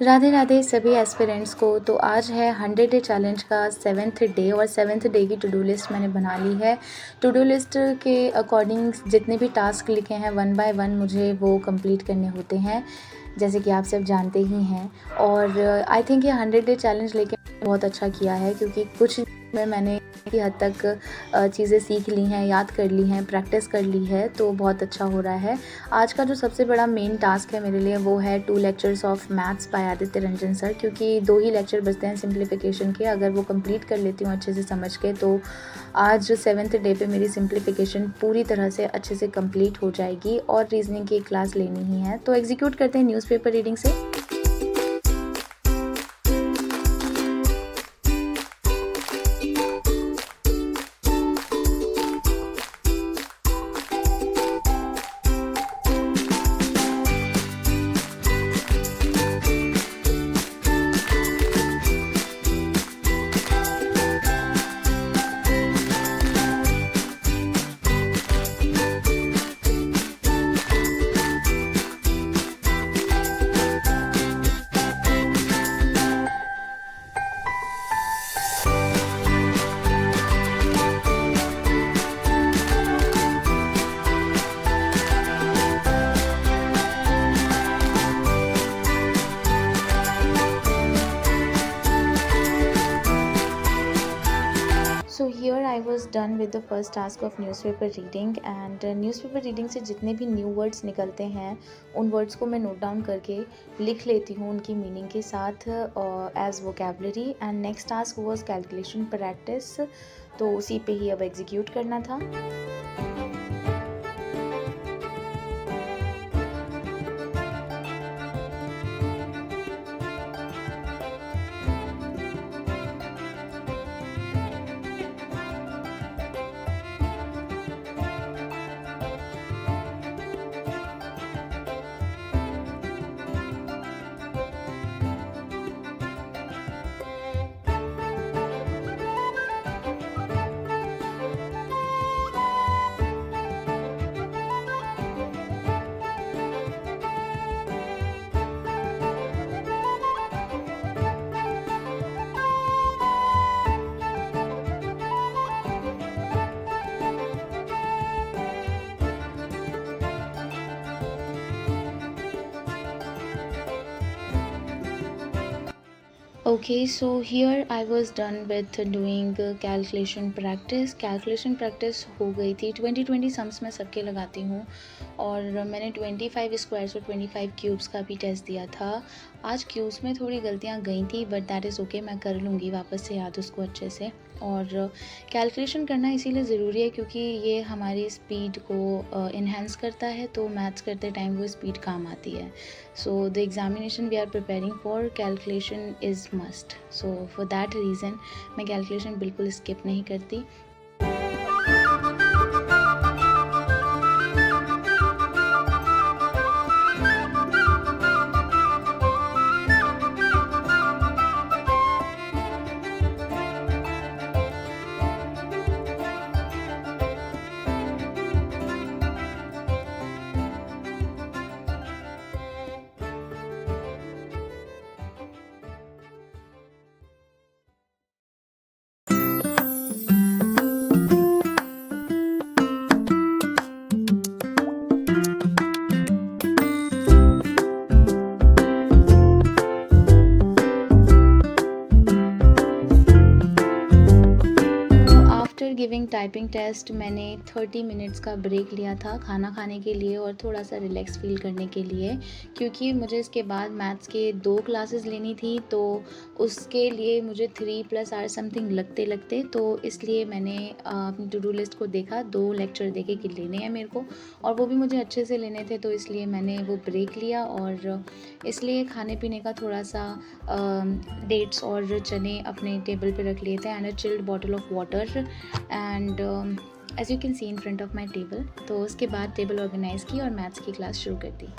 राधे राधे सभी एस्पिरेंट्स को। तो आज है 100 डे चैलेंज का 7th डे और 7th डे की टू डू लिस्ट मैंने बना ली है। टू डू लिस्ट के अकॉर्डिंग जितने भी टास्क लिखे हैं 1 बाय 1 मुझे वो कंप्लीट करने होते हैं, जैसे कि आप सब जानते ही हैं। और आई थिंक ये 100 डे चैलेंज लेके बहुत अच्छा किया है, क्योंकि कुछ में मैंने काफ़ी हद तक चीज़ें सीख ली हैं, याद कर ली हैं, प्रैक्टिस कर ली है, तो बहुत अच्छा हो रहा है। आज का जो सबसे बड़ा मेन टास्क है मेरे लिए वो है 2 lectures of maths by Aditya Ranjan sir, क्योंकि 2 ही लेक्चर बचते हैं सिंप्लीफिकेशन के। अगर वो कंप्लीट कर लेती हूँ अच्छे से समझ के, तो आज 7th डे पे मेरी सिंप्लीफिकेशन पूरी तरह से अच्छे से कंप्लीट हो जाएगी और रीजनिंग की एक क्लास लेनी ही है। तो एग्जीक्यूट करते हैं न्यूज़पेपर रीडिंग से। So here I was done with the first task of newspaper reading. And newspaper reading से जितने भी न्यू वर्ड्स निकलते हैं उन वर्ड्स को मैं नोट डाउन करके लिख लेती हूँ उनकी मीनिंग के साथ as vocabulary. And next task was calculation practice, तो उसी पे ही अब एग्जीक्यूट करना था। Okay, so here I was done with doing calculation practice. Calculation practice हो गई थी। 20 सम्स मैं सबके लगाती हूँ और मैंने 25 स्क्वायर्स और 25 क्यूब्स का भी टेस्ट दिया था। आज क्यूब्स में थोड़ी गलतियाँ गई थी, बट दैट इज़ ओके, मैं कर लूँगी वापस से याद उसको अच्छे से। और कैलकुलेशन करना इसीलिए ज़रूरी है क्योंकि ये हमारी स्पीड को इन्हेंस करता है, तो मैथ्स करते टाइम वो स्पीड काम आती है। So the examination we are preparing for calculation is must. So for that reason मैं कैलकुलेशन बिल्कुल स्किप नहीं करती। गिविंग टाइपिंग टेस्ट मैंने 30 मिनट्स का ब्रेक लिया था खाना खाने के लिए और थोड़ा सा रिलैक्स फील करने के लिए, क्योंकि मुझे इसके बाद मैथ्स के 2 क्लासेस लेनी थी, तो उसके लिए मुझे 3+R समथिंग लगते, तो इसलिए मैंने अपनी टू डू लिस्ट को देखा, 2 लेक्चर देखे कि लेने हैं मेरे को और वो भी मुझे अच्छे से लेने थे, तो इसलिए मैंने वो ब्रेक लिया। और इसलिए खाने पीने का थोड़ा सा डेट्स और चने अपने टेबल पे रख लिए थे and a chilled bottle of water and as you can see in front of my table. तो उसके बाद टेबल ऑर्गेनाइज़ की और मैथ्स की क्लास शुरू कर दी।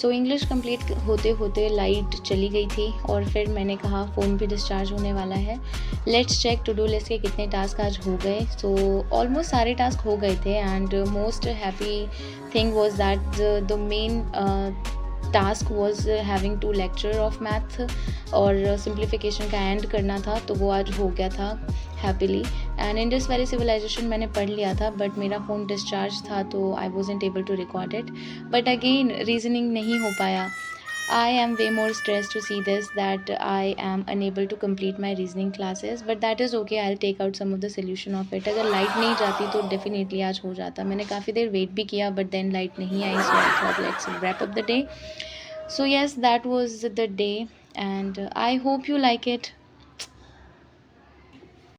सो इंग्लिश कंप्लीट होते होते लाइट चली गई थी और फिर मैंने कहा फ़ोन भी डिस्चार्ज होने वाला है, let's check to do list के कितने टास्क आज हो गए। सो ऑलमोस्ट सारे टास्क हो गए थे and most happy thing was that the main task was having to lecture of math और सिंप्लीफिकेशन का एंड करना था, तो वो आज हो गया था happily. And Indus valley civilisation मैंने पढ़ लिया था बट मेरा फ़ोन डिस्चार्ज था तो I wasn't able to record it, but again reasoning नहीं हो पाया। I am way more stressed to see this that I am unable to complete my reasoning classes, but that is okay. I'll take out some of the solution of it. अगर light नहीं जाती तो definitely आज हो जाता। मैंने काफ़ी देर wait भी किया बट देन लाइट नहीं आई, so I thought let's wrap up the day. So yes, that was the day and I hope you like it.